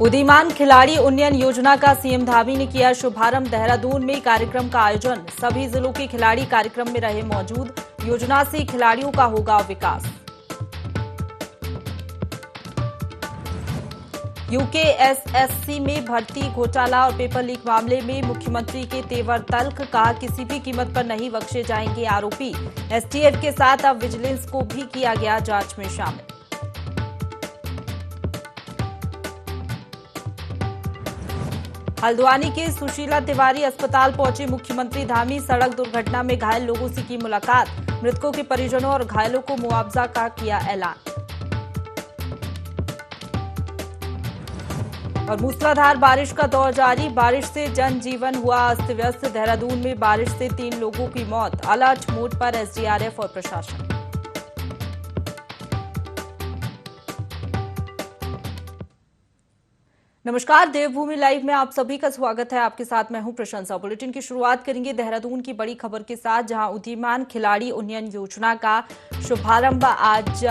उदीयमान खिलाड़ी उन्नयन योजना का सीएम धामी ने किया शुभारंभ। देहरादून में कार्यक्रम का आयोजन, सभी जिलों के खिलाड़ी कार्यक्रम में रहे मौजूद। योजना से खिलाड़ियों का होगा विकास। यूकेएसएससी में भर्ती घोटाला और पेपर लीक मामले में मुख्यमंत्री के तेवर तल्ख, कहा किसी भी कीमत पर नहीं बख्शे जाएंगे आरोपी। एसटीएफ के साथ अब विजिलेंस को भी किया गया जांच में शामिल। हल्द्वानी के सुशीला तिवारी अस्पताल पहुंचे मुख्यमंत्री धामी। सड़क दुर्घटना में घायल लोगों से की मुलाकात। मृतकों के परिजनों और घायलों को मुआवजा का किया ऐलान। और मूसलाधार बारिश का दौर जारी, बारिश से जनजीवन हुआ अस्त व्यस्त। देहरादून में बारिश से 3 लोगों की मौत। अलर्ट मोड पर एसडीआरएफ और प्रशासन। नमस्कार, देवभूमि लाइव में आप सभी का स्वागत है। आपके साथ मैं हूं प्रशंसा। बुलेटिन की शुरुआत करेंगे देहरादून की बड़ी खबर के साथ, जहां उदीयमान खिलाड़ी उन्नयन योजना का शुभारंभ आज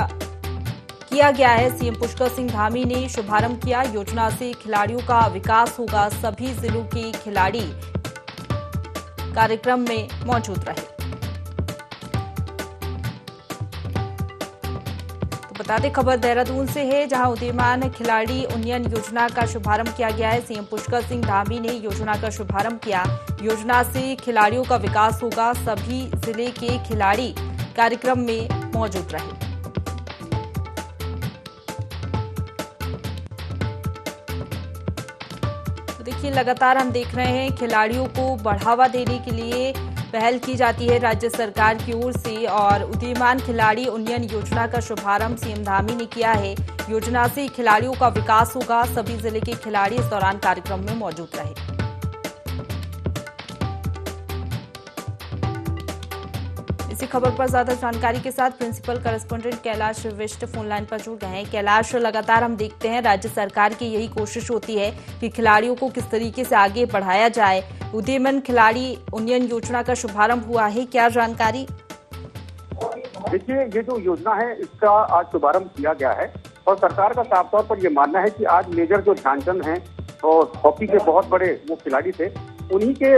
किया गया है। सीएम पुष्कर सिंह धामी ने शुभारंभ किया। योजना से खिलाड़ियों का विकास होगा। सभी जिलों के खिलाड़ी कार्यक्रम में मौजूद रहे। बता दें, खबर देहरादून से है, जहां उदीयमान खिलाड़ी उन्नयन योजना का शुभारंभ किया गया है। सीएम पुष्कर सिंह धामी ने योजना का शुभारंभ किया। योजना से खिलाड़ियों का विकास होगा। सभी जिले के खिलाड़ी कार्यक्रम में मौजूद रहे। तो देखिए, लगातार हम देख रहे हैं खिलाड़ियों को बढ़ावा देने के लिए पहल की जाती है राज्य सरकार की ओर से, और उदीयमान खिलाड़ी उन्नयन योजना का शुभारंभ सीएम धामी ने किया है। योजना से खिलाड़ियों का विकास होगा। सभी जिले के खिलाड़ी इस दौरान कार्यक्रम में मौजूद रहे। इसी खबर पर ज्यादा जानकारी के साथ principal correspondent Kailash Bisht phone line पर जुड़ गए हैं। कैलाश, लगातार हम देखते हैं राज्य सरकार की यही कोशिश होती है कि खिलाड़ियों को किस तरीके से आगे बढ़ाया जाए। उदीयमान खिलाड़ी उन्नयन योजना का शुभारंभ हुआ है, क्या जानकारी? देखिए, ये जो योजना है इसका आज शुभारंभ किया गया है और सरकार का साफ तौर पर यह मानना है कि आज मेजर जो ध्यानचंद हैं और हॉकी के बहुत बड़े वो खिलाड़ी थे, उन्हीं के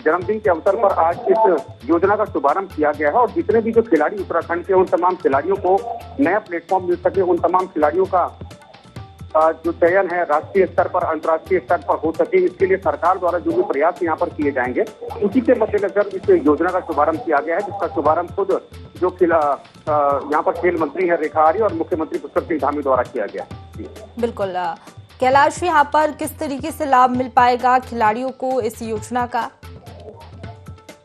जन्मदिन के अवसर पर आज इस योजना का शुभारंभ किया गया है। और जितने भी जो खिलाड़ी उत्तराखंड के, उन तमाम खिलाड़ियों को नया प्लेटफॉर्म मिल सके, उन तमाम खिलाड़ियों का जो चयन है राष्ट्रीय स्तर पर, अंतर्राष्ट्रीय स्तर पर हो सके, इसके लिए सरकार द्वारा जो भी प्रयास यहाँ पर किए जाएंगे, उसी के मद्देनजर इस योजना का शुभारंभ किया गया है, जिसका शुभारंभ खुद जो यहाँ पर खेल मंत्री है रेखा आर्य और मुख्यमंत्री पुष्कर सिंह धामी द्वारा किया गया। बिल्कुल कैलाश, यहाँ पर किस तरीके से लाभ मिल पाएगा खिलाड़ियों को इस योजना का?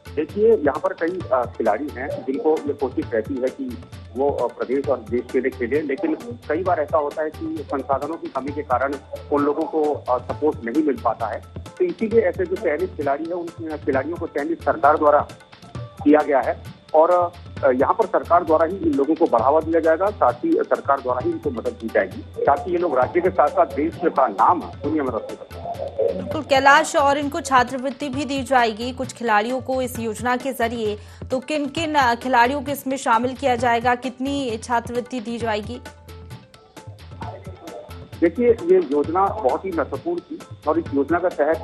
देखिए, यहाँ पर कई खिलाड़ी हैं जिनको ये कोशिश रहती है कि वो प्रदेश और देश के लिए खेले, लेकिन कई बार ऐसा होता है कि संसाधनों की कमी के कारण उन लोगों को सपोर्ट नहीं मिल पाता है। तो इसीलिए ऐसे जो चयनित खिलाड़ी है, उन खिलाड़ियों को चयनित सरकार द्वारा किया गया है और यहाँ पर सरकार द्वारा ही इन लोगों को बढ़ावा दिया जाएगा, साथ ही सरकार द्वारा ही इनको मदद दी जाएगी ताकि ये लोग राज्य के साथ साथ देश का नाम दुनिया में रख सकें। बिल्कुल कैलाश, और इनको छात्रवृत्ति भी दी जाएगी कुछ खिलाड़ियों को इस योजना के जरिए। तो किन किन खिलाड़ियों को इसमें शामिल किया जाएगा, कितनी छात्रवृत्ति दी जाएगी? देखिए, ये योजना बहुत ही महत्वपूर्ण थी और इस योजना का तहत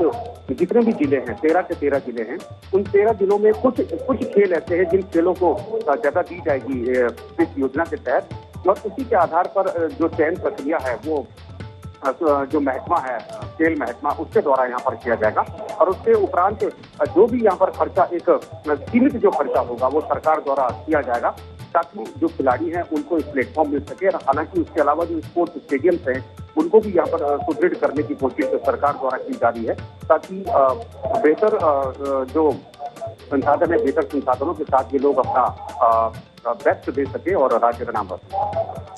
जितने भी जिले हैं, 13 के 13 जिले हैं, उन 13 जिलों में कुछ खेल ऐसे हैं जिन खेलों को जगह दी जाएगी इस योजना के तहत। और उसी के आधार पर जो चयन प्रक्रिया है वो जो महकमा है, खेल महकमा, उसके द्वारा यहाँ पर किया जाएगा। और उसके उपरांत जो भी यहाँ पर खर्चा, एक सीमित जो खर्चा होगा वो सरकार द्वारा किया जाएगा ताकि जो खिलाड़ी हैं उनको इस प्लेटफॉर्म मिल सके। हालांकि उसके अलावा जो स्पोर्ट्स स्टेडियम्स हैं उनको भी यहाँ पर सुदृढ़ करने की कोशिश सरकार द्वारा की जा रही है ताकि बेहतर जो संसाधन है, बेहतर संसाधनों के साथ ये लोग अपना बेस्ट दे सके और राज्य का नाम रख।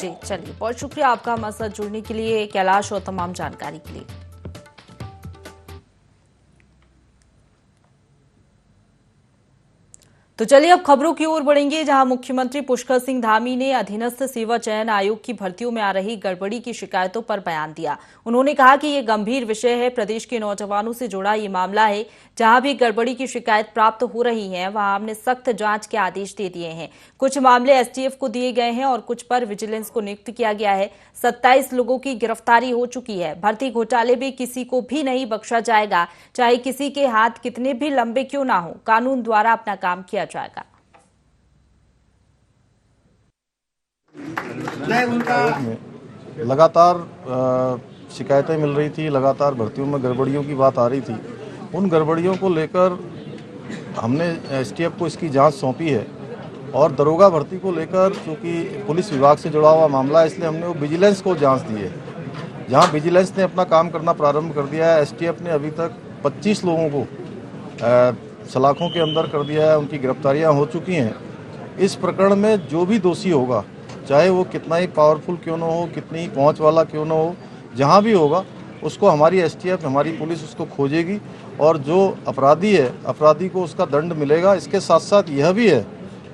जी चलिए, बहुत शुक्रिया आपका हमारे साथ जुड़ने के लिए कैलाश, और तमाम जानकारी के लिए। तो चलिए अब खबरों की ओर बढ़ेंगे, जहां मुख्यमंत्री पुष्कर सिंह धामी ने अधीनस्थ सेवा चयन आयोग की भर्तियों में आ रही गड़बड़ी की शिकायतों पर बयान दिया। उन्होंने कहा कि ये गंभीर विषय है, प्रदेश के नौजवानों से जुड़ा ये मामला है। जहां भी गड़बड़ी की शिकायत प्राप्त हो रही है वहां हमने सख्त जांच के आदेश दे दिए हैं। कुछ मामले एसटीएफ को दिए गए हैं और कुछ पर विजिलेंस को नियुक्त किया गया है। 27 लोगों की गिरफ्तारी हो चुकी है। भर्ती घोटाले में किसी को भी नहीं बख्शा जाएगा, चाहे किसी के हाथ कितने भी लंबे क्यों ना हो, कानून द्वारा अपना काम किया जाएगा। लगातार शिकायतें मिल रही थी, लगातार भर्तियों में गड़बड़ियों की बात आ रही थी। उन गड़बड़ियों को लेकर हमने एसटीएफ को इसकी जांच सौंपी है और दरोगा भर्ती को लेकर, चूँकि पुलिस विभाग से जुड़ा हुआ मामला है, इसलिए हमने वो विजिलेंस को जांच दी है। जहां विजिलेंस ने अपना काम करना प्रारंभ कर दिया है, एसटीएफ ने अभी तक 25 लोगों को सलाखों के अंदर कर दिया है, उनकी गिरफ्तारियां हो चुकी हैं। इस प्रकरण में जो भी दोषी होगा, चाहे वो कितना ही पावरफुल क्यों ना हो, कितनी ही पहुंच वाला क्यों ना हो, जहां भी होगा उसको हमारी एसटीएफ, हमारी पुलिस उसको खोजेगी और जो अपराधी है, अपराधी को उसका दंड मिलेगा। इसके साथ साथ यह भी है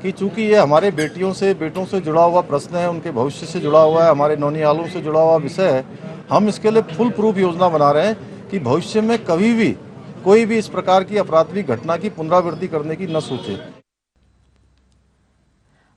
कि चूंकि ये हमारे बेटों से जुड़ा हुआ प्रश्न है, उनके भविष्य से जुड़ा हुआ है, हमारे नौनिहालों से जुड़ा हुआ विषय है, हम इसके लिए फुल प्रूफ योजना बना रहे हैं कि भविष्य में कभी भी कोई भी इस प्रकार की आपराधिक घटना की पुनरावृत्ति करने की न सोचे।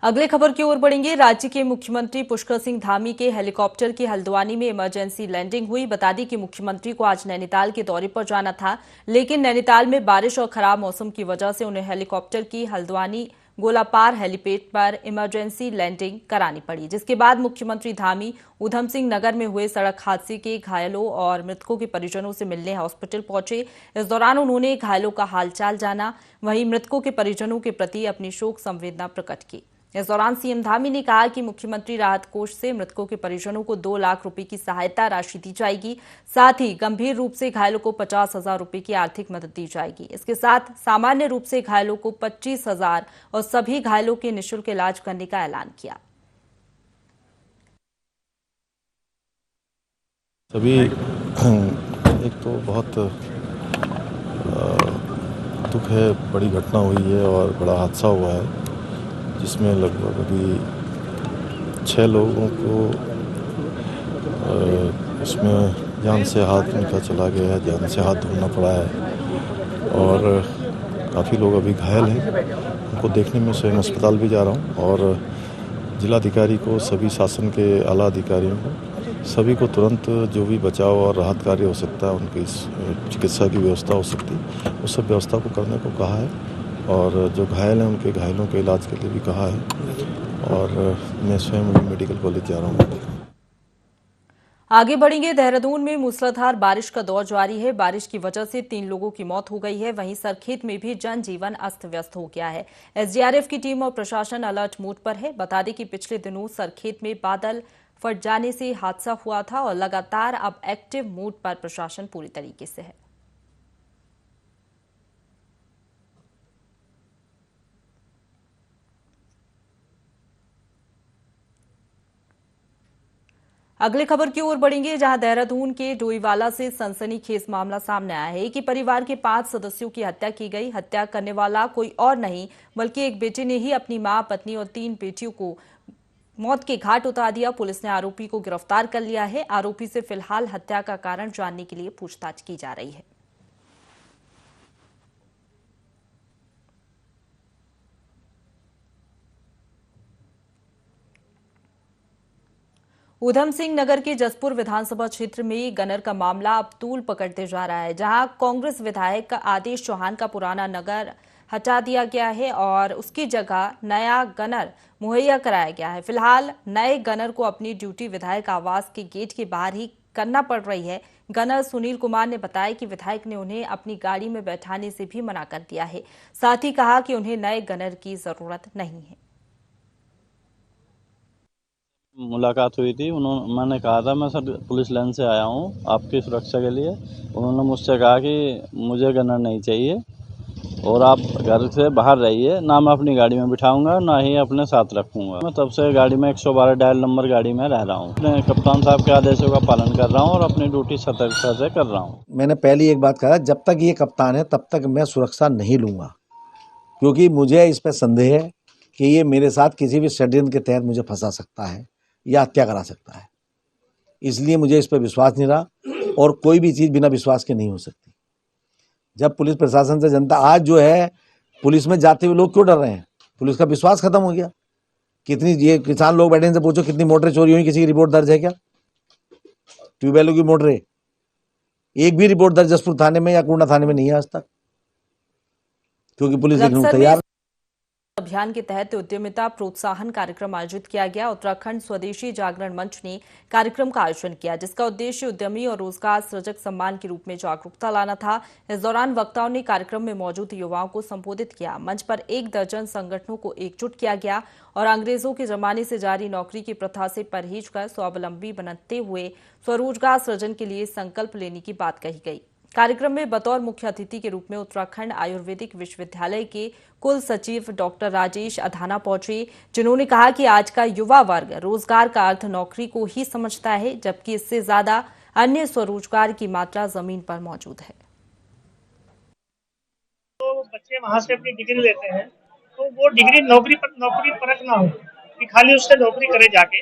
अगले खबर की ओर बढ़ेंगे। राज्य के मुख्यमंत्री पुष्कर सिंह धामी के हेलीकॉप्टर की हल्द्वानी में इमरजेंसी लैंडिंग हुई। बता दें कि मुख्यमंत्री को आज नैनीताल के दौरे पर जाना था, लेकिन नैनीताल में बारिश और खराब मौसम की वजह से उन्हें हेलीकॉप्टर की हल्द्वानी गोलापार हेलीपैड पर इमरजेंसी लैंडिंग करानी पड़ी, जिसके बाद मुख्यमंत्री धामी ऊधम सिंह नगर में हुए सड़क हादसे के घायलों और मृतकों के परिजनों से मिलने हॉस्पिटल पहुंचे। इस दौरान उन्होंने घायलों का हालचाल जाना, वहीं मृतकों के परिजनों के प्रति अपनी शोक संवेदना प्रकट की। इस दौरान सीएम धामी ने कहा कि मुख्यमंत्री राहत कोष से मृतकों के परिजनों को 2 लाख रुपए की सहायता राशि दी जाएगी। साथ ही गंभीर रूप से घायलों को 50,000 रुपए की आर्थिक मदद दी जाएगी। इसके साथ सामान्य रूप से घायलों को 25,000 और सभी घायलों के निःशुल्क इलाज करने का ऐलान किया। सभी एक तो बहुत दुख है, बड़ी घटना हुई है और बड़ा हादसा हुआ है, जिसमें लगभग अभी 6 लोगों को इसमें जान से हाथ उनका चला गया है, जान से हाथ धोना पड़ा है और काफ़ी लोग अभी घायल हैं। उनको देखने में स्वयं अस्पताल भी जा रहा हूँ और जिलाधिकारी को, सभी शासन के आला अधिकारियों को, सभी को तुरंत जो भी बचाव और राहत कार्य हो सकता है, उनकी चिकित्सा की व्यवस्था हो सकती है, उस सब व्यवस्था को करने को कहा है और जो घायल हैं उनके घायलों के इलाज के लिए भी कहा है और मैं स्वयं मेडिकल कॉलेज जा रहा हूँ। आगे बढ़ेंगे। देहरादून में मूसलाधार बारिश का दौर जारी है। बारिश की वजह से 3 लोगों की मौत हो गई है, वहीं सरखेत में भी जनजीवन अस्त व्यस्त हो गया है। एसडीआरएफ की टीम और प्रशासन अलर्ट मोड पर है। बता दें कि पिछले दिनों सरखेत में बादल फट जाने से हादसा हुआ था और लगातार अब एक्टिव मोड पर प्रशासन पूरी तरीके से है। अगली खबर की ओर बढ़ेंगे, जहां देहरादून के डोईवाला से सनसनीखेज मामला सामने आया है कि परिवार के 5 सदस्यों की हत्या की गई। हत्या करने वाला कोई और नहीं बल्कि एक बेटे ने ही अपनी मां, पत्नी और 3 बेटियों को मौत के घाट उतार दिया। पुलिस ने आरोपी को गिरफ्तार कर लिया है। आरोपी से फिलहाल हत्या का कारण जानने के लिए पूछताछ की जा रही है। ऊधम सिंह नगर के जसपुर विधानसभा क्षेत्र में गनर का मामला अब तूल पकड़ते जा रहा है, जहां कांग्रेस विधायक आदेश चौहान का पुराना नगर हटा दिया गया है और उसकी जगह नया गनर मुहैया कराया गया है। फिलहाल नए गनर को अपनी ड्यूटी विधायक आवास के गेट के बाहर ही करना पड़ रही है। गनर सुनील कुमार ने बताया कि विधायक ने उन्हें अपनी गाड़ी में बैठाने से भी मना कर दिया है। साथ ही कहा कि उन्हें नए गनर की जरूरत नहीं है। मुलाकात हुई थी, मैंने कहा था मैं सर पुलिस लाइन से आया हूँ आपकी सुरक्षा के लिए। उन्होंने मुझसे कहा कि मुझे गनर नहीं चाहिए और आप घर से बाहर रहिए, ना मैं अपनी गाड़ी में बिठाऊंगा ना ही अपने साथ रखूंगा। मैं तब से गाड़ी में 112 डायल नंबर गाड़ी में रह रहा हूँ। अपने कप्तान साहब के आदेशों का पालन कर रहा हूँ और अपनी ड्यूटी सतर्कता से कर रहा हूँ। मैंने पहली एक बात कहा, जब तक ये कप्तान है तब तक मैं सुरक्षा नहीं लूंगा, क्योंकि मुझे इस पर संदेह है कि ये मेरे साथ किसी भी षड्यंत्र के तहत मुझे फंसा सकता है या हत्या करा सकता है। इसलिए मुझे इस पर विश्वास नहीं रहा और कोई भी चीज़ बिना विश्वास के नहीं हो सकती। जब पुलिस प्रशासन से जनता आज जो है पुलिस में जाते हुए लोग क्यों डर रहे हैं? पुलिस का विश्वास खत्म हो गया। कितनी ये किसान लोग बैठे इनसे पूछो कितनी मोटरें चोरी हुई, किसी की रिपोर्ट दर्ज है क्या? ट्यूबवेलों की मोटरें एक भी रिपोर्ट दर्ज जसपुर थाने में या कुर्ना थाने में नहीं है आज तक, क्योंकि पुलिस देखने को तैयार। अभियान के तहत उद्यमिता प्रोत्साहन कार्यक्रम आयोजित किया गया। उत्तराखंड स्वदेशी जागरण मंच ने कार्यक्रम का आयोजन किया, जिसका उद्देश्य उद्यमी और रोजगार सृजक सम्मान के रूप में जागरूकता लाना था। इस दौरान वक्ताओं ने कार्यक्रम में मौजूद युवाओं को संबोधित किया। मंच पर 1 दर्जन संगठनों को एकजुट किया गया और अंग्रेजों के जमाने से जारी नौकरी की प्रथा से परहेज कर स्वावलंबी बनते हुए स्वरोजगार सृजन के लिए संकल्प लेने की बात कही गई। कार्यक्रम में बतौर मुख्य अतिथि के रूप में उत्तराखंड आयुर्वेदिक विश्वविद्यालय के कुल सचिव डॉक्टर राजेश अधाना पहुंचे, जिन्होंने कहा कि आज का युवा वर्ग रोजगार का अर्थ नौकरी को ही समझता है, जबकि इससे ज्यादा अन्य स्वरोजगार की मात्रा जमीन पर मौजूद है। तो बच्चे वहां से अपनी डिग्री लेते हैं, तो वो डिग्री नौकरी परख ना हो कि खाली उससे नौकरी करे जाके।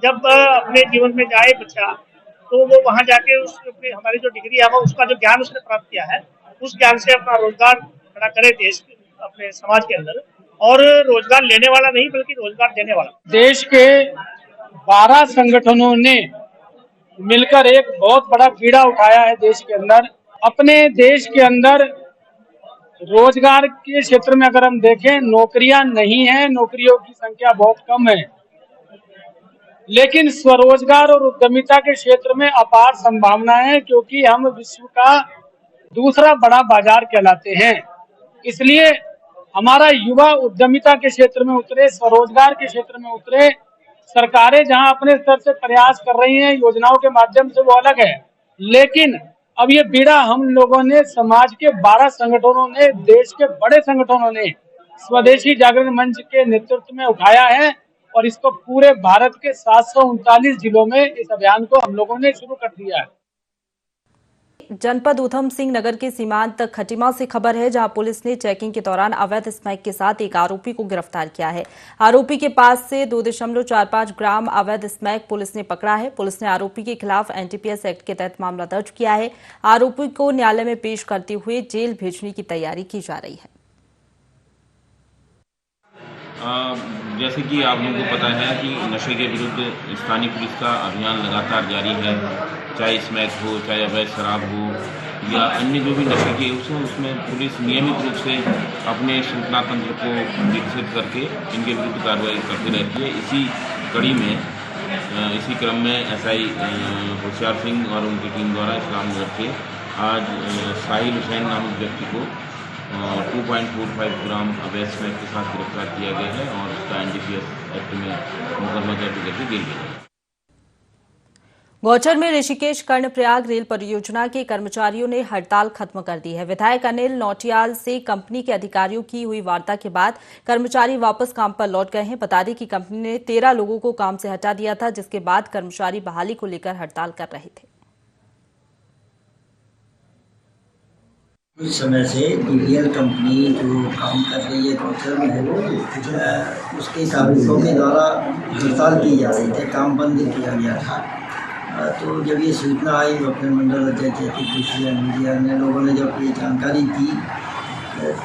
जब अपने जीवन में जाए बच्चा, तो वो वहां जाके हमारी जो डिग्री है वो उसका जो ज्ञान उसने प्राप्त किया है, उस ज्ञान से अपना रोजगार खड़ा करे देश अपने समाज के अंदर, और रोजगार लेने वाला नहीं बल्कि रोजगार देने वाला। देश के 12 संगठनों ने मिलकर एक बहुत बड़ा बीड़ा उठाया है देश के अंदर। अपने देश के अंदर रोजगार के क्षेत्र में अगर हम देखें, नौकरियां नहीं है, नौकरियों की संख्या बहुत कम है, लेकिन स्वरोजगार और उद्यमिता के क्षेत्र में अपार संभावनाएं हैं, क्योंकि हम विश्व का दूसरा बड़ा बाजार कहलाते हैं। इसलिए हमारा युवा उद्यमिता के क्षेत्र में उतरे, स्वरोजगार के क्षेत्र में उतरे। सरकारें जहां अपने स्तर से प्रयास कर रही हैं योजनाओं के माध्यम से, वो अलग है, लेकिन अब ये बीड़ा हम लोगों ने, समाज के 12 संगठनों ने, देश के बड़े संगठनों ने स्वदेशी जागरण मंच के नेतृत्व में उठाया है और इसको पूरे भारत के 739 जिलों में इस अभियान को हम लोगों ने शुरू कर दिया है। जनपद ऊधम सिंह नगर के सीमांत खटीमा से खबर है, जहां पुलिस ने चेकिंग के दौरान अवैध स्मैक के साथ एक आरोपी को गिरफ्तार किया है। आरोपी के पास से 2.45 ग्राम अवैध स्मैक पुलिस ने पकड़ा है। पुलिस ने आरोपी के खिलाफ एनडीपीएस एक्ट के तहत मामला दर्ज किया है। आरोपी को न्यायालय में पेश करते हुए जेल भेजने की तैयारी की जा रही है। जैसे कि आप लोगों को पता है कि नशे के विरुद्ध स्थानीय पुलिस का अभियान लगातार जारी है, चाहे स्मैक हो, चाहे अवैध शराब हो या अन्य जो भी नशे के हों, उसमें पुलिस नियमित रूप से अपने सूचना तंत्र को विकसित करके इनके विरुद्ध कार्रवाई करती रहती है। इसी कड़ी में, इसी क्रम में एसआई होशियार सिंह और उनकी टीम द्वारा इस्लामनगर के आज साहिल हुसैन नामक व्यक्ति को 2.45 ग्राम अवैध स्मैक के साथ गिरफ्तार किया गया है और उसका एनडीपीएस एक्ट में मुकदमा दर्ज करके जेल भेजा। गौचर में ऋषिकेश कर्णप्रयाग रेल परियोजना के कर्मचारियों ने हड़ताल खत्म कर दी है। विधायक अनिल नौटियाल से कंपनी के अधिकारियों की हुई वार्ता के बाद कर्मचारी वापस काम पर लौट गए हैं। बता दें कि कंपनी ने 13 लोगों को काम से हटा दिया था, जिसके बाद कर्मचारी बहाली को लेकर हड़ताल कर रहे थे। कुछ समय से बीबीएल कंपनी जो काम कर रही है गौचर में है, उसके कार्मिकों के द्वारा हड़ताल की जा रही थी, काम बंद किया गया था। तो जब ये सूचना आई, अपने मंडल अध्यक्ष मीडिया ने लोगों ने जब ये जानकारी दी,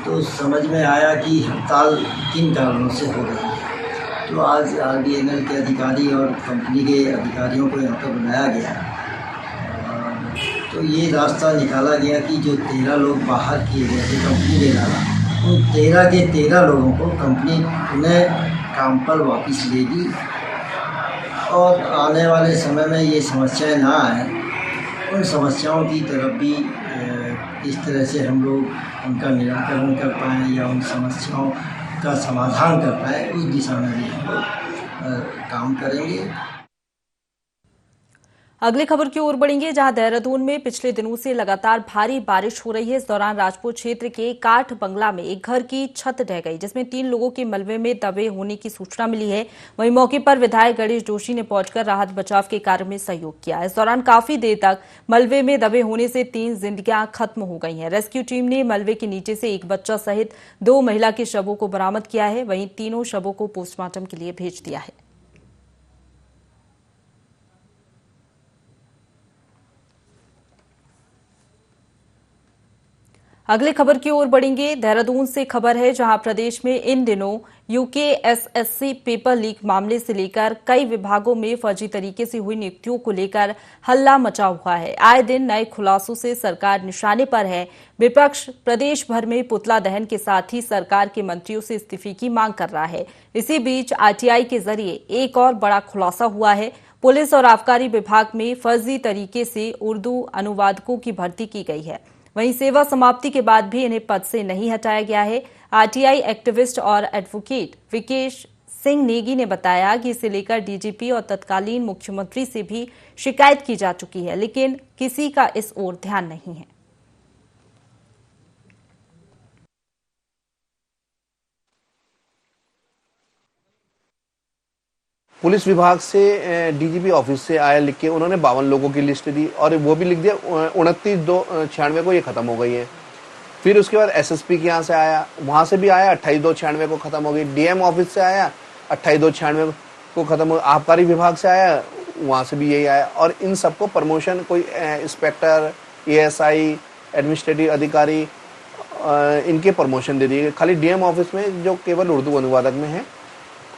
तो समझ में आया कि हड़ताल किन कारणों से हो रही है। तो आज आरडीएनएल के अधिकारी और कंपनी के अधिकारियों को यहाँ पर बुलाया गया, तो ये रास्ता निकाला गया कि जो 13 लोग बाहर किए गए थे कंपनी के द्वारा, उन 13 के 13 लोगों को कंपनी पुनः काम पर वापस लेगी और आने वाले समय में ये समस्याएं ना आए, उन समस्याओं की तरफ भी इस तरह से हम लोग उनका निराकरण कर पाएँ या उन समस्याओं का समाधान कर पाएँ, उस दिशा में भी हम लोग काम करेंगे। अगली खबर की ओर बढ़ेंगे, जहां देहरादून में पिछले दिनों से लगातार भारी बारिश हो रही है। इस दौरान राजपुर क्षेत्र के काठ बंगला में एक घर की छत ढह गई, जिसमें 3 लोगों के मलबे में दबे होने की सूचना मिली है। वहीं मौके पर विधायक गणेश जोशी ने पहुंचकर राहत बचाव के कार्य में सहयोग किया। इस दौरान काफी देर तक मलबे में दबे होने से 3 जिंदगियां खत्म हो गई हैं। रेस्क्यू टीम ने मलबे के नीचे से एक बच्चा सहित 2 महिला के शवों को बरामद किया है। वहीं तीनों शवों को पोस्टमार्टम के लिए भेज दिया है। अगली खबर की ओर बढ़ेंगे। देहरादून से खबर है, जहां प्रदेश में इन दिनों यूकेएसएससी पेपर लीक मामले से लेकर कई विभागों में फर्जी तरीके से हुई नियुक्तियों को लेकर हल्ला मचा हुआ है। आए दिन नए खुलासों से सरकार निशाने पर है। विपक्ष प्रदेश भर में पुतला दहन के साथ ही सरकार के मंत्रियों से इस्तीफे की मांग कर रहा है। इसी बीच आरटीआई के जरिए एक और बड़ा खुलासा हुआ है। पुलिस और आबकारी विभाग में फर्जी तरीके से उर्दू अनुवादकों की भर्ती की गई है। वहीं सेवा समाप्ति के बाद भी इन्हें पद से नहीं हटाया गया है। आरटीआई एक्टिविस्ट और एडवोकेट विकेश सिंह नेगी ने बताया कि इसे लेकर डीजीपी और तत्कालीन मुख्यमंत्री से भी शिकायत की जा चुकी है, लेकिन किसी का इस ओर ध्यान नहीं है। पुलिस विभाग से डीजीपी ऑफिस से आया लिख के उन्होंने 52 लोगों की लिस्ट दी और वो भी लिख दिया 29/2/96 को ये खत्म हो गई है। फिर उसके बाद एसएसपी के यहाँ से आया, वहाँ से भी आया 28/2/96 को खत्म हो गई। डीएम ऑफिस से आया 28/2/96 को खत्म हो। आबकारी विभाग से आया, वहाँ से भी यही आया। और इन सबको प्रमोशन कोई इंस्पेक्टर, एएसआई, एडमिनिस्ट्रेटिव अधिकारी, इनके प्रमोशन दे दिए। खाली डीएम ऑफिस में जो केवल उर्दू अनुवादक में है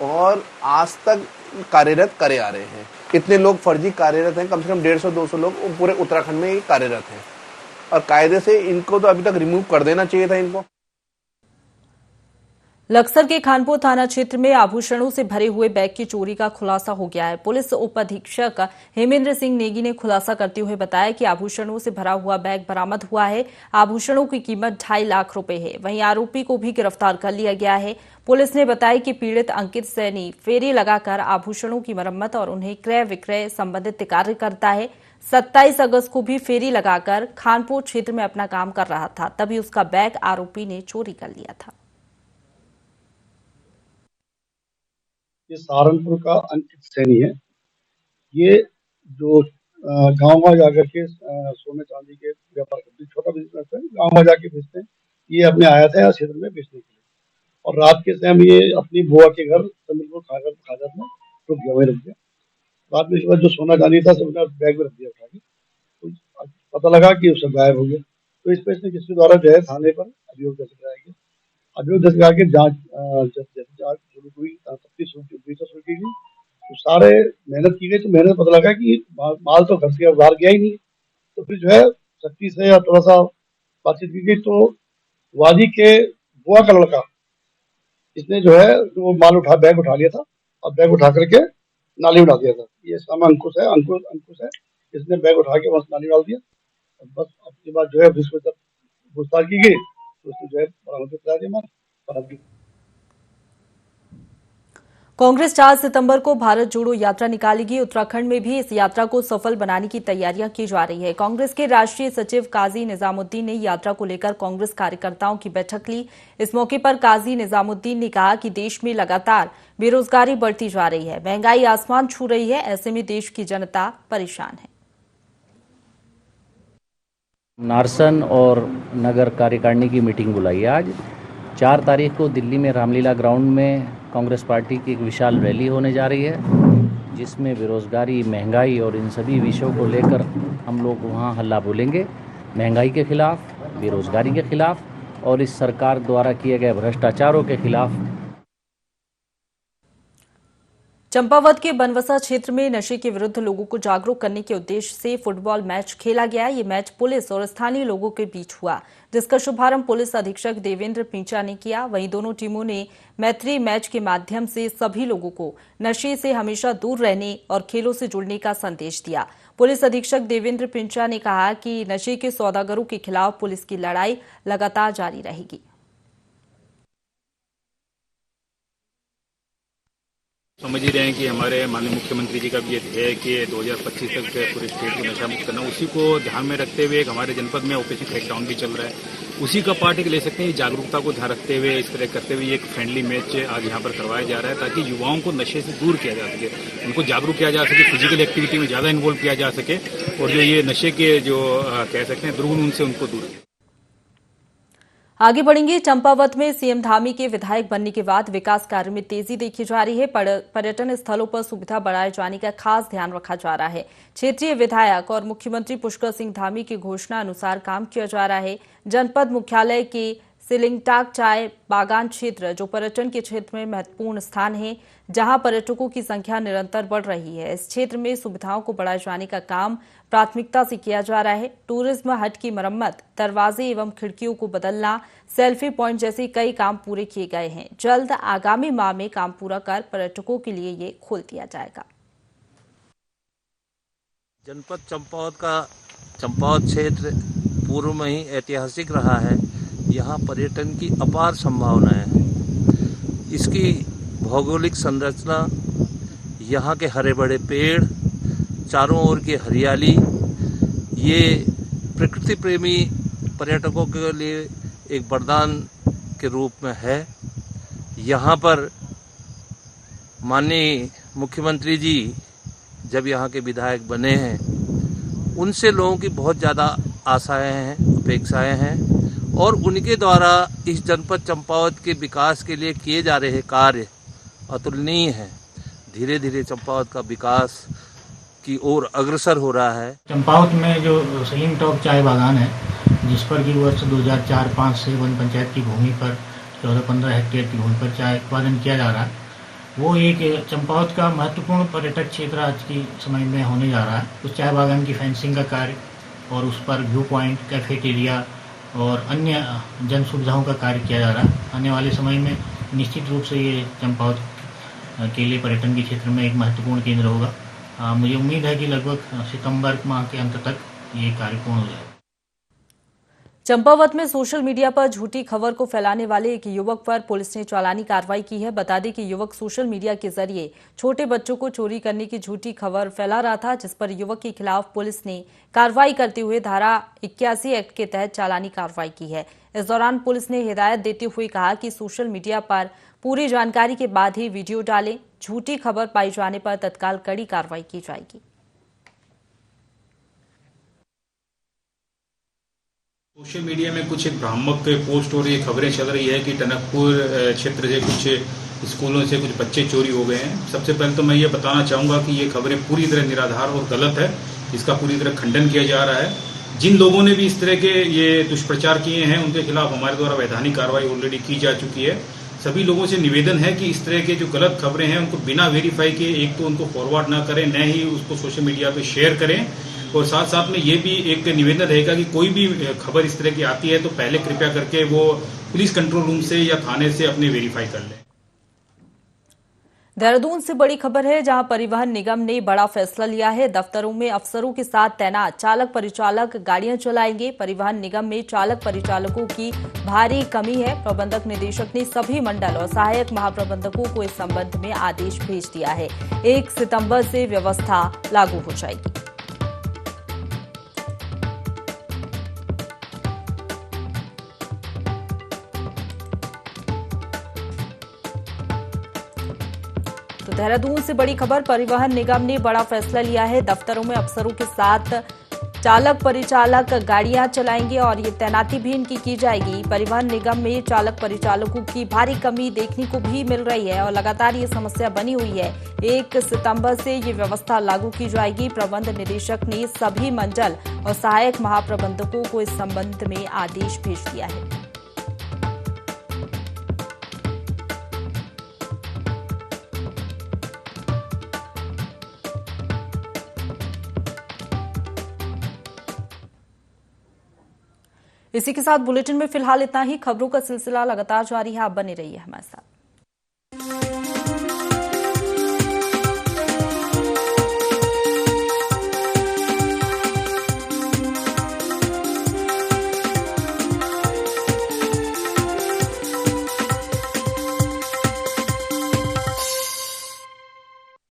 और आज तक कार्यरत करे आ रहे हैं। इतने लोग फर्जी कार्यरत हैं, कम से कम 150-200 लोग पूरे उत्तराखंड में ही कार्यरत हैं और कायदे से इनको तो अभी तक रिमूव कर देना चाहिए था इनको। लक्सर के खानपुर थाना क्षेत्र में आभूषणों से भरे हुए बैग की चोरी का खुलासा हो गया है। पुलिस उप अधीक्षक हेमेंद्र सिंह नेगी ने खुलासा करते हुए बताया कि आभूषणों से भरा हुआ बैग बरामद हुआ है। आभूषणों की कीमत 2.5 लाख रुपए है। वहीं आरोपी को भी गिरफ्तार कर लिया गया है। पुलिस ने बताया कि पीड़ित अंकित सैनी फेरी लगाकर आभूषणों की मरम्मत और उन्हें क्रय विक्रय संबंधित कार्य करता है। 27 अगस्त को भी फेरी लगाकर खानपुर क्षेत्र में अपना काम कर रहा था, तभी उसका बैग आरोपी ने चोरी कर लिया था। ये सहारनपुर का अंकित सैनी है। ये जो गांव जाकर के सोने चांदी के व्यापार करते, छोटा बिजनेस है, गांव जाके बेचते हैं। ये अपने आया था क्षेत्र में बेचने के लिए और रात के समय ये अपनी बुआ के घर चंद्रपुर खाजर में रुक गया, वही रुक गया। रात में जो सोना चांदी था सब बैग में रख दिया उठा के, तो पता लगा कि उससे गायब हो गया। तो इस पर इसने किसके द्वारा जो है थाने पर अभियोग दर्ज कराया गया। अभियोग दर्ज करा के जाँच शुरू हुई, शुरू की गई, तो सारे मेहनत की गई। तो मेहनत पता लगा कि माल तो घर से बाहर गया ही नहीं। तो फिर जो है सख्ती से या थोड़ा सा बातचीत की गई, तो वादी के बुआ का लड़का इसने जो है वो माल बैग उठा लिया था और बैग उठा करके नाली में डाल दिया था। ये इसका नाम अंकुश है। इसने बैग उठा के बस नाली डाल दिया। बस अपने बाद जो है पूछताछ की गई, तो उसने जो है बरामद करा दिया माल। कांग्रेस 4 सितंबर को भारत जोड़ो यात्रा निकालेगी। उत्तराखंड में भी इस यात्रा को सफल बनाने की तैयारियां की जा रही है। कांग्रेस के राष्ट्रीय सचिव काजी निजामुद्दीन ने यात्रा को लेकर कांग्रेस कार्यकर्ताओं की बैठक ली। इस मौके पर काजी निजामुद्दीन ने कहा कि देश में लगातार बेरोजगारी बढ़ती जा रही है, महंगाई आसमान छू रही है, ऐसे में देश की जनता परेशान है। नारसन और नगर कार्यकारिणी की मीटिंग बुलाई है। आज 4 तारीख को दिल्ली में रामलीला ग्राउंड में कांग्रेस पार्टी की एक विशाल रैली होने जा रही है, जिसमें बेरोजगारी, महंगाई और इन सभी विषयों को लेकर हम लोग वहां हल्ला बोलेंगे। महंगाई के खिलाफ, बेरोजगारी के खिलाफ और इस सरकार द्वारा किए गए भ्रष्टाचारों के खिलाफ। चंपावत के बनवसा क्षेत्र में नशे के विरुद्ध लोगों को जागरूक करने के उद्देश्य से फुटबॉल मैच खेला गया। ये मैच पुलिस और स्थानीय लोगों के बीच हुआ, जिसका शुभारंभ पुलिस अधीक्षक देवेंद्र पिंचा ने किया। वहीं दोनों टीमों ने मैत्री मैच के माध्यम से सभी लोगों को नशे से हमेशा दूर रहने और खेलों से जुड़ने का संदेश दिया। पुलिस अधीक्षक देवेंद्र पिंचा ने कहा कि नशे के सौदागरों के खिलाफ पुलिस की लड़ाई लगातार जारी रहेगी। समझ ही रहे हैं कि हमारे माननीय मुख्यमंत्री जी का भी ये ध्येय है कि 2025 तक पूरे स्टेट को नशा मुक्त करना, उसी को ध्यान में रखते हुए हमारे जनपद में ऑपरेशन क्रैकडाउन भी चल रहा है। उसी का पार्ट एक ले सकते हैं, जागरूकता को ध्यान रखते हुए इस तरह करते हुए एक फ्रेंडली मैच आज यहाँ पर करवाया जा रहा है ताकि युवाओं को नशे से दूर किया जा सके, उनको जागरूक किया जा सके, फिजिकल एक्टिविटी में ज़्यादा इन्वॉल्व किया जा सके और जो ये नशे के जो कह सकते हैं दुर्गुण उनसे उनको दूर किया। आगे बढ़ेंगे। चंपावत में सीएम धामी के विधायक बनने के बाद विकास कार्य में तेजी देखी जा रही है। पर्यटन स्थलों पर सुविधा बढ़ाए जाने का खास ध्यान रखा जा रहा है। क्षेत्रीय विधायक और मुख्यमंत्री पुष्कर सिंह धामी की घोषणा अनुसार काम किया जा रहा है। जनपद मुख्यालय के सिलिंगटाक चाय बागान क्षेत्र जो पर्यटन के क्षेत्र में महत्वपूर्ण स्थान है, जहां पर्यटकों की संख्या निरंतर बढ़ रही है। इस क्षेत्र में सुविधाओं को बढ़ाए जाने का काम प्राथमिकता से किया जा रहा है। टूरिज्म हट की मरम्मत, दरवाजे एवं खिड़कियों को बदलना, सेल्फी पॉइंट जैसे कई काम पूरे किए गए हैं। जल्द आगामी माह में काम पूरा कर पर्यटकों के लिए ये खोल दिया जाएगा। जनपद चंपावत का चंपावत क्षेत्र पूर्व में ही ऐतिहासिक रहा है। यहाँ पर्यटन की अपार संभावनाएं हैं। इसकी भौगोलिक संरचना, यहाँ के हरे भरे पेड़, चारों ओर की हरियाली, ये प्रकृति प्रेमी पर्यटकों के लिए एक वरदान के रूप में है। यहाँ पर माननीय मुख्यमंत्री जी जब यहाँ के विधायक बने हैं, उनसे लोगों की बहुत ज़्यादा आशाएं हैं, अपेक्षाएं हैं और उनके द्वारा इस जनपद चंपावत के विकास के लिए किए जा रहे कार्य अतुलनीय हैं। धीरे धीरे चंपावत का विकास की ओर अग्रसर हो रहा है। चंपावत में जो सिलिंगटॉक चाय बागान है, जिस पर कि वर्ष 2004-05 से वन पंचायत की भूमि पर 14-15 हेक्टेयर की भूमि पर चाय उत्पादन किया जा रहा है, वो एक चंपावत का महत्वपूर्ण पर्यटक क्षेत्र आज के समय में होने जा रहा है। उस चाय बागान की फेंसिंग का कार्य और उस पर व्यू पॉइंट, कैफेटेरिया और अन्य जन सुविधाओं का कार्य किया जा रहा है। आने वाले समय में निश्चित रूप से ये चंपावत के लिए पर्यटन के क्षेत्र में एक महत्वपूर्ण केंद्र होगा। मुझे उम्मीद है कि लगभग सितंबर माह के अंत तक ये कार्य पूर्ण हो जाएगा। चंपावत में सोशल मीडिया पर झूठी खबर को फैलाने वाले एक युवक पर पुलिस ने चालानी कार्रवाई की है। बता दें कि युवक सोशल मीडिया के जरिए छोटे बच्चों को चोरी करने की झूठी खबर फैला रहा था, जिस पर युवक के खिलाफ पुलिस ने कार्रवाई करते हुए धारा 81 एक्ट के तहत चालानी कार्रवाई की है। इस दौरान पुलिस ने हिदायत देते हुए कहा कि सोशल मीडिया पर पूरी जानकारी के बाद ही वीडियो डालें। झूठी खबर पाई जाने पर तत्काल कड़ी कार्रवाई की जाएगी। सोशल मीडिया में कुछ भ्रामक पोस्ट और ये खबरें चल रही है कि टनकपुर क्षेत्र से कुछ स्कूलों से कुछ बच्चे चोरी हो गए हैं। सबसे पहले तो मैं ये बताना चाहूँगा कि ये खबरें पूरी तरह निराधार और गलत है। इसका पूरी तरह खंडन किया जा रहा है। जिन लोगों ने भी इस तरह के ये दुष्प्रचार किए हैं, उनके खिलाफ हमारे द्वारा वैधानिक कार्रवाई ऑलरेडी की जा चुकी है। सभी लोगों से निवेदन है कि इस तरह के जो गलत खबरें हैं उनको बिना वेरीफाई किए एक तो उनको फॉरवर्ड ना करें, न ही उसको सोशल मीडिया पे शेयर करें। और साथ साथ में ये भी एक निवेदन रहेगा कि कोई भी खबर इस तरह की आती है तो पहले कृपया करके वो पुलिस कंट्रोल रूम से या थाने से अपने वेरीफाई कर लें। देहरादून से बड़ी खबर है, जहां परिवहन निगम ने बड़ा फैसला लिया है। दफ्तरों में अफसरों के साथ तैनात चालक परिचालक गाड़ियां चलाएंगे। परिवहन निगम में चालक परिचालकों की भारी कमी है। प्रबंधक निदेशक ने सभी मंडल और सहायक महाप्रबंधकों को इस संबंध में आदेश भेज दिया है। 1 सितंबर से व्यवस्था लागू हो जाएगी। तो देहरादून से बड़ी खबर, परिवहन निगम ने बड़ा फैसला लिया है। दफ्तरों में अफसरों के साथ चालक परिचालक गाड़ियां चलाएंगे और ये तैनाती भी इनकी की जाएगी। परिवहन निगम में चालक परिचालकों की भारी कमी देखने को भी मिल रही है और लगातार ये समस्या बनी हुई है। 1 सितंबर से ये व्यवस्था लागू की जाएगी। प्रबंध निदेशक ने सभी मंडल और सहायक महाप्रबंधकों को इस संबंध में आदेश भेज दिया है। इसी के साथ बुलेटिन में फिलहाल इतना ही। खबरों का सिलसिला लगातार जारी है, आप बने रहिए हमारे साथ।